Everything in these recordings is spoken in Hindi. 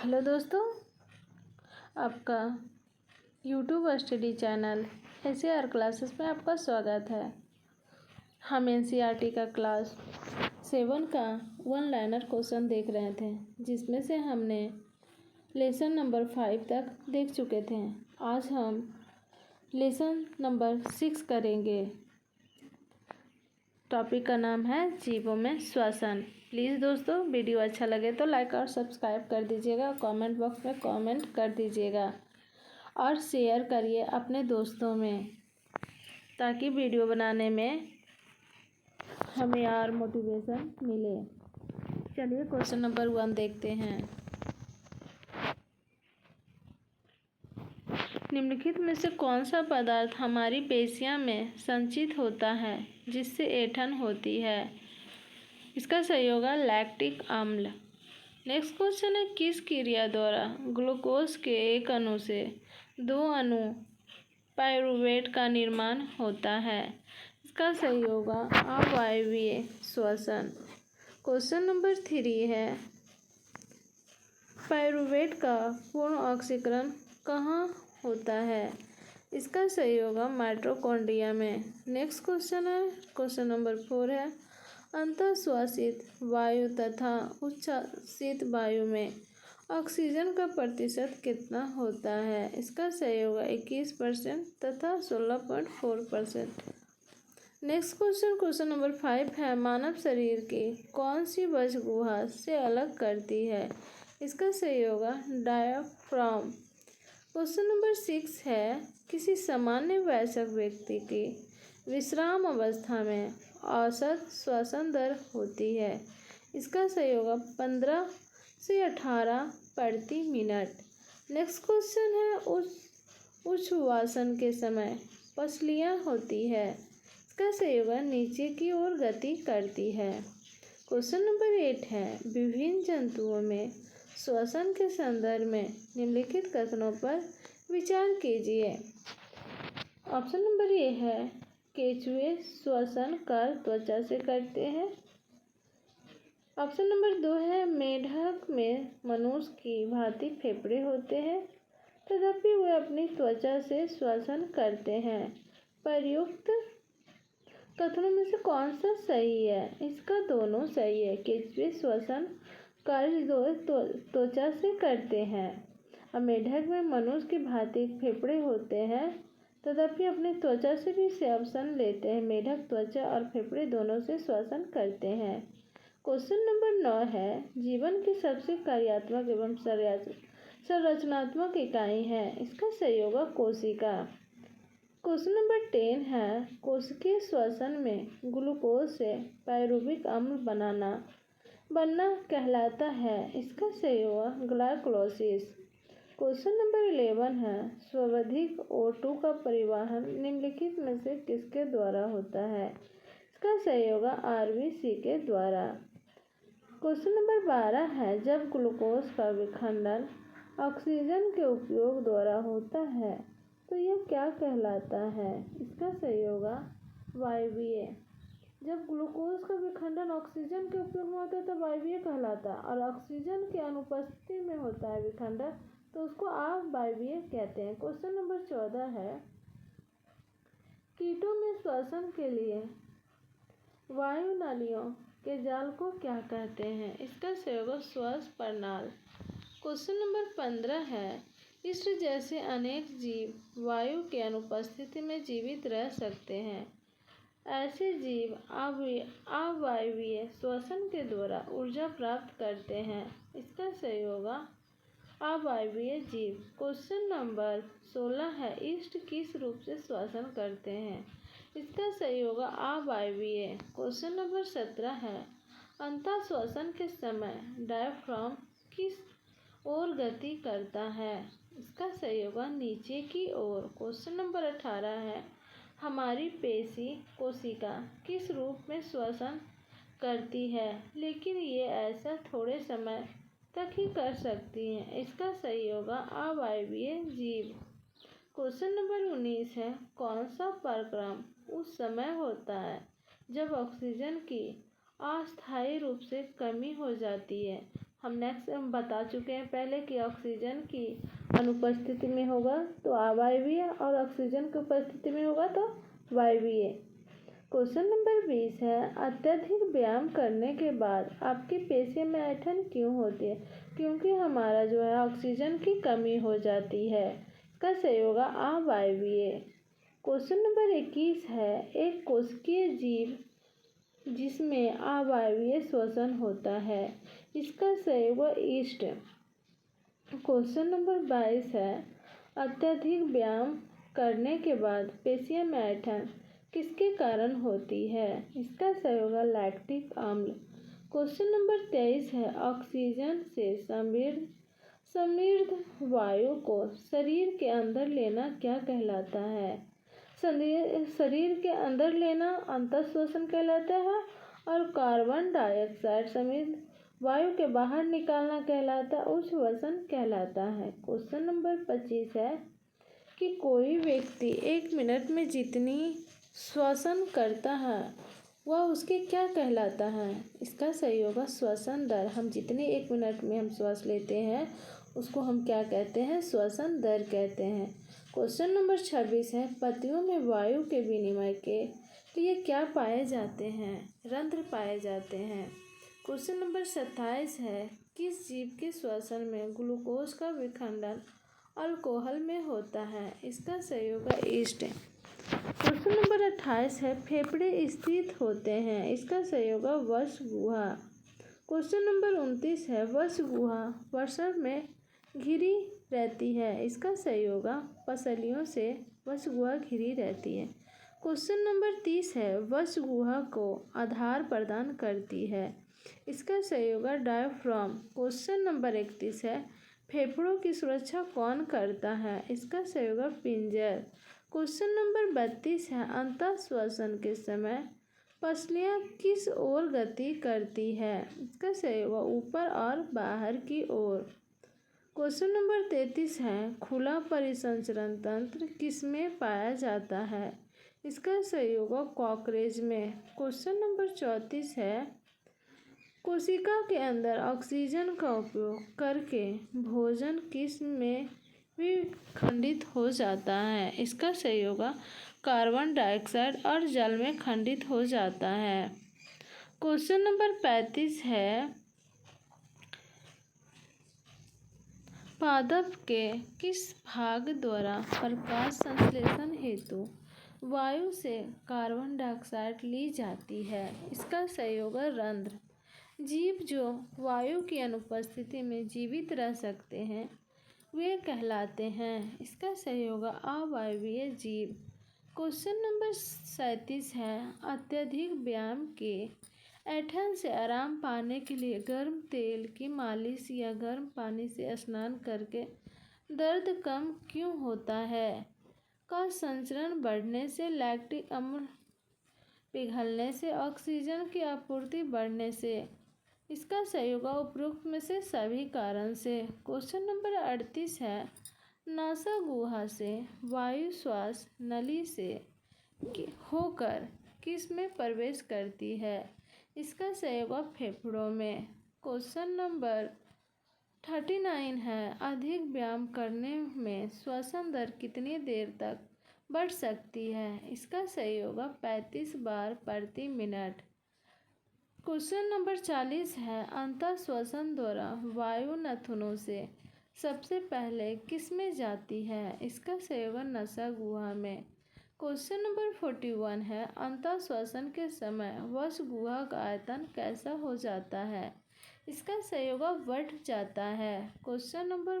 हेलो दोस्तों, आपका YouTube study channel SAR classes में आपका स्वागत है। हम NCERT का क्लास 7 का वन लाइनर क्वेश्चन देख रहे थे, जिसमें से हमने लेसन नंबर 5 तक देख चुके थे। आज हम लेसन नंबर 6 करेंगे। टॉपिक का नाम है जीवों में श्वसन। प्लीज़ दोस्तों, वीडियो अच्छा लगे तो लाइक और सब्सक्राइब कर दीजिएगा, कमेंट बॉक्स में कमेंट कर दीजिएगा और शेयर करिए अपने दोस्तों में, ताकि वीडियो बनाने में हमें और मोटिवेशन मिले। चलिए क्वेश्चन नंबर 1 देखते हैं। निम्नलिखित में से कौन सा पदार्थ हमारी पेशियां में संचित होता है जिससे ऐंठन होती है? इसका सही होगा लैक्टिक अम्ल। नेक्स्ट क्वेश्चन है, किस क्रिया द्वारा ग्लूकोज के एक अणु से 2 अणु पाइरूवेट का निर्माण होता है? इसका सही होगा अवायवीय श्वसन। क्वेश्चन नंबर 3 है, पाइरूवेट का पूर्ण ऑक्सीकरण कहाँ होता है? इसका सही होगा माइटोकॉन्ड्रिया में। नेक्स्ट क्वेश्चन है, क्वेश्चन नंबर 4 है, अंतःश्वासित वायु तथा उच्छ्वासित वायु में ऑक्सीजन का प्रतिशत कितना होता है? इसका सही होगा 21% तथा 16.4%। नेक्स्ट क्वेश्चन, क्वेश्चन नंबर 5 है, मानव शरीर की कौन सी वक्ष गुहा से अलग करती है? इसका सही होगा डायाफ्राम। क्वेश्चन नंबर 6 है, किसी सामान्य वयस्क व्यक्ति की विश्राम अवस्था में औसत श्वसन दर होती है? इसका सही होगा 15 से 18 प्रति मिनट। नेक्स्ट क्वेश्चन है, उच्छ्वासन के समय पसलियाँ होती है? इसका सही होगा नीचे की ओर गति करती है। क्वेश्चन नंबर 8 है, विभिन्न जंतुओं में श्वसन के संदर्भ में निम्नलिखित कथनों पर विचार कीजिए। ऑप्शन नंबर ए है, केंचुए श्वसन कर त्वचा से करते हैं। ऑप्शन नंबर 2 है, मेढक में मनुष्य की भांति फेफड़े होते हैं, तथापि वे अपनी त्वचा से श्वसन करते हैं। प्रयुक्त कथनों में से कौन सा सही है? इसका दोनों सही है। केंचुए श्वसन कार्य त्वचा से करते हैं और मेढक में मनुष्य की भांति फेफड़े होते हैं, तथापि अपनी त्वचा से भी श्वसन लेते हैं। मेढक त्वचा और फेफड़े दोनों से श्वसन करते हैं। क्वेश्चन नंबर 9 है, जीवन की सबसे कार्यात्मक एवं संरचनात्मक इकाई है? इसका सही होगा कोशिका। क्वेश्चन नंबर 10 है, कोशिकीय श्वसन में ग्लूकोज से पाइरूविक अम्ल बनना कहलाता है? इसका सही होगा ग्लाइकोलाइसिस। क्वेश्चन नंबर 11 है, सर्वाधिक O2 का परिवहन निम्नलिखित में से किसके द्वारा होता है? इसका सही होगा RBC के द्वारा। क्वेश्चन नंबर 12 है, जब ग्लूकोज का विखंडन ऑक्सीजन के उपयोग द्वारा होता है तो यह क्या कहलाता है? इसका सही होगा वायवीय। जब ग्लूकोज का विखंडन ऑक्सीजन के उपयोग में होता है तो वायवीय कहलाता है, और ऑक्सीजन की अनुपस्थिति में होता है विखंडन तो उसको अवायवीय कहते हैं। क्वेश्चन नंबर 14 है, कीटों में श्वसन के लिए वायु नालियों के जाल को क्या कहते हैं? इसका सही होगा श्वास प्रणाल। क्वेश्चन नंबर 15 है, इष्ट जैसे अनेक जीव वायु के अनुपस्थिति में जीवित रह सकते हैं। ऐसे जीव अवायवीय श्वसन के द्वारा ऊर्जा प्राप्त करते हैं। इसका सही होगा अवायवीय जीव। क्वेश्चन नंबर 16 है, इष्ट किस रूप से श्वसन करते हैं? इसका सही होगा अवायवीय। क्वेश्चन नंबर 17 है, अंतःश्वसन के समय डायफ्राम किस ओर गति करता है? इसका सही होगा नीचे की ओर। क्वेश्चन नंबर 18 है, हमारी पेशी कोशिका किस रूप में श्वसन करती है, लेकिन ये ऐसा थोड़े समय तक ही कर सकती हैं? इसका सही होगा अवायवीय जीव। क्वेश्चन नंबर 19 है, कौन सा प्रक्रम उस समय होता है जब ऑक्सीजन की अस्थायी रूप से कमी हो जाती है? हम नेक्स्ट बता चुके हैं पहले कि ऑक्सीजन की अनुपस्थिति में होगा तो अवायवीय और ऑक्सीजन की उपस्थिति में होगा तो वायवीय। क्वेश्चन नंबर 20 है, अत्यधिक व्यायाम करने के बाद आपकी पेशियों में ऐंठन क्यों होती है? क्योंकि हमारा जो है ऑक्सीजन की कमी हो जाती है। इसका सही होगा अवायवीय। क्वेश्चन नंबर 21 है, एक कोशिकीय जीव जिसमें अवायवीय श्वसन होता है। इसका सही होगा ईस्ट। क्वेश्चन नंबर 22 है, अत्यधिक व्यायाम करने के बाद पेशियों में ऐंठन किसके कारण होती है? इसका सही होगा लैक्टिक अम्ल। क्वेश्चन नंबर 23 है, ऑक्सीजन से समृद्ध वायु को शरीर के अंदर लेना क्या कहलाता है? शरीर के अंदर लेना अंतःश्वसन कहलाता है और कार्बन डाइऑक्साइड समृद्ध वायु के बाहर निकालना कहलाता है उच्छ्वसन कहलाता है। क्वेश्चन नंबर 25 है कि कोई व्यक्ति 1 मिनट में जितनी श्वसन करता है वह उसके क्या कहलाता है? इसका सही होगा श्वसन दर। हम जितने 1 मिनट में हम श्वास लेते हैं उसको हम क्या कहते हैं? श्वसन दर कहते हैं। क्वेश्चन नंबर 26 है, पत्तियों में वायु के विनिमय के लिए क्या पाए जाते हैं? रंध्र पाए जाते हैं। क्वेश्चन नंबर 27 है, किस जीव के श्वसन में ग्लूकोज का विखंडन अल्कोहल में होता है? इसका सही होगा ईस्ट। क्वेश्चन नंबर 28 है, फेफड़े स्थित होते हैं। इसका सही होगा वश गुहा। क्वेश्चन नंबर 29 है, वश गुहा वर्षा में घिरी रहती है। इसका सही होगा पसलियों से वश गुहा घिरी रहती है। क्वेश्चन नंबर 30 है, वश गुहा को आधार प्रदान करती है। इसका सही होगा डायफ्राम। क्वेश्चन नंबर 31 है, फेफड़ों की सुरक्षा कौन करता है? इसका सही होगा पिंजर। क्वेश्चन नंबर 32 है, अंतःश्वसन के समय पसलियाँ किस ओर गति करती है? इसका सही होगा ऊपर और बाहर की ओर। क्वेश्चन नंबर 33 है, खुला परिसंचरण तंत्र किसमें पाया जाता है? इसका सही होगा कॉकरेज में। क्वेश्चन नंबर 34 है, कोशिका के अंदर ऑक्सीजन का उपयोग करके भोजन किस में विखंडित हो जाता है? इसका सही होगा कार्बन डाइऑक्साइड और जल में खंडित हो जाता है। क्वेश्चन नंबर 35 है, पादप के किस भाग द्वारा प्रकाश संश्लेषण हेतु वायु से कार्बन डाइऑक्साइड ली जाती है? इसका सही होगा रंध्र। जीव जो वायु की अनुपस्थिति में जीवित रह सकते हैं वे कहलाते हैं। इसका सही होगा अवायवीय जीव। क्वेश्चन नंबर 37 है, अत्यधिक व्यायाम के ऐंठन से आराम पाने के लिए गर्म तेल की मालिश या गर्म पानी से स्नान करके दर्द कम क्यों होता है? का संचरण बढ़ने से, लैक्टिक अम्ल पिघलने से, ऑक्सीजन की आपूर्ति बढ़ने से। इसका सही होगा उपरोक्त में से सभी कारण से। क्वेश्चन नंबर 38 है, नासा गुहा से वायु श्वास नली से होकर किस में प्रवेश करती है? इसका सही होगा फेफड़ों में। क्वेश्चन नंबर 39 है, अधिक व्यायाम करने में श्वसन दर कितनी देर तक बढ़ सकती है? इसका सही होगा 35 बार प्रति मिनट। क्वेश्चन नंबर 40 है, अंतःश्वसन द्वारा वायु नथुनों से सबसे पहले किस में जाती है? इसका सही होगा नसा गुहा में। क्वेश्चन नंबर 41 है, अंतःश्वसन के समय वश गुहा का आयतन कैसा हो जाता है? इसका सही होगा बढ़ जाता है। क्वेश्चन नंबर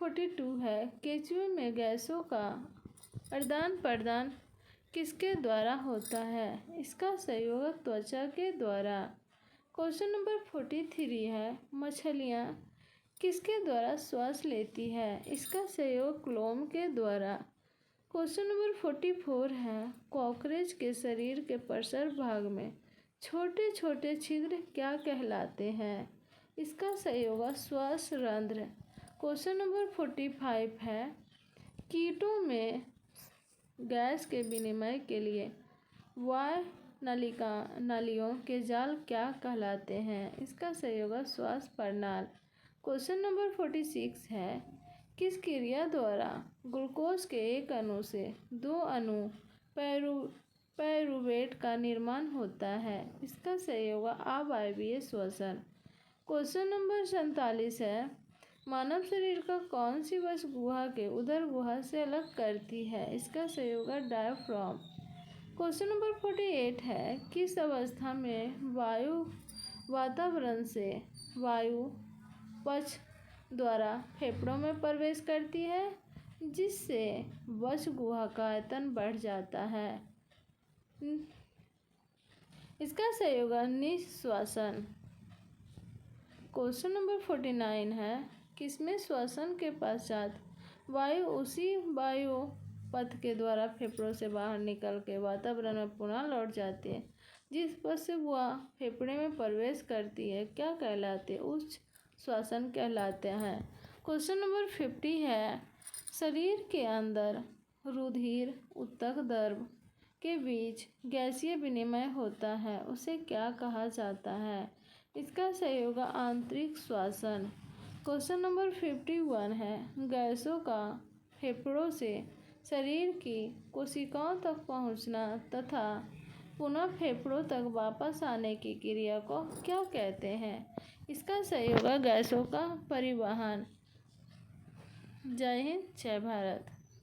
42 है, केंचुए में गैसों का आदान प्रदान किसके द्वारा होता है? इसका सही होगा त्वचा के द्वारा। क्वेश्चन नंबर 43 है, मछलियाँ किसके द्वारा श्वास लेती है? इसका सही होगा क्लोम के द्वारा। क्वेश्चन नंबर 44 है, कॉकरोच के शरीर के प्रसर भाग में छोटे छोटे छिद्र क्या कहलाते हैं? इसका सही होगा श्वास रंध्र। क्वेश्चन नंबर 45 है, कीटों में गैस के विनिमय के लिए नालियों के जाल क्या कहलाते हैं? इसका सही होगा श्वास प्रणाल। क्वेश्चन नंबर 46 है, किस क्रिया द्वारा ग्लूकोज के एक अणु से 2 अणु पायरूवेट का निर्माण होता है? इसका सही होगा अवायवीय श्वसन। क्वेश्चन नंबर 47 है, मानव शरीर का कौन सी वस्तु गुहा के उदर गुहा से अलग करती है? इसका सही होगा डायफ्राम। क्वेश्चन नंबर 48 है, किस अवस्था में वातावरण से वायु पक्ष द्वारा फेफड़ों में प्रवेश करती है, जिससे वक्ष गुहा का आयतन बढ़ जाता है? इसका सही होगा निःश्वासन। क्वेश्चन नंबर 49 है, किसमें श्वसन के पश्चात वायु उसी वायु पथ के द्वारा फेफड़ों से बाहर निकल के वातावरण में पुनः लौट जाती है, जिस पथ से वह फेफड़े में प्रवेश करती है क्या कहलाते हैं? उच्च श्वसन कहलाते हैं। क्वेश्चन नंबर 50 है, शरीर के अंदर रुधिर ऊतक द्रव के बीच गैसीय विनिमय होता है, उसे क्या कहा जाता है? इसका सही होगा आंतरिक श्वसन। क्वेश्चन नंबर 51 है, गैसों का फेफड़ों से शरीर की कोशिकाओं तक पहुंचना तथा पुनः फेफड़ों तक वापस आने की क्रिया को क्या कहते हैं? इसका सही होगा गैसों का परिवहन। जय हिंद, जय भारत।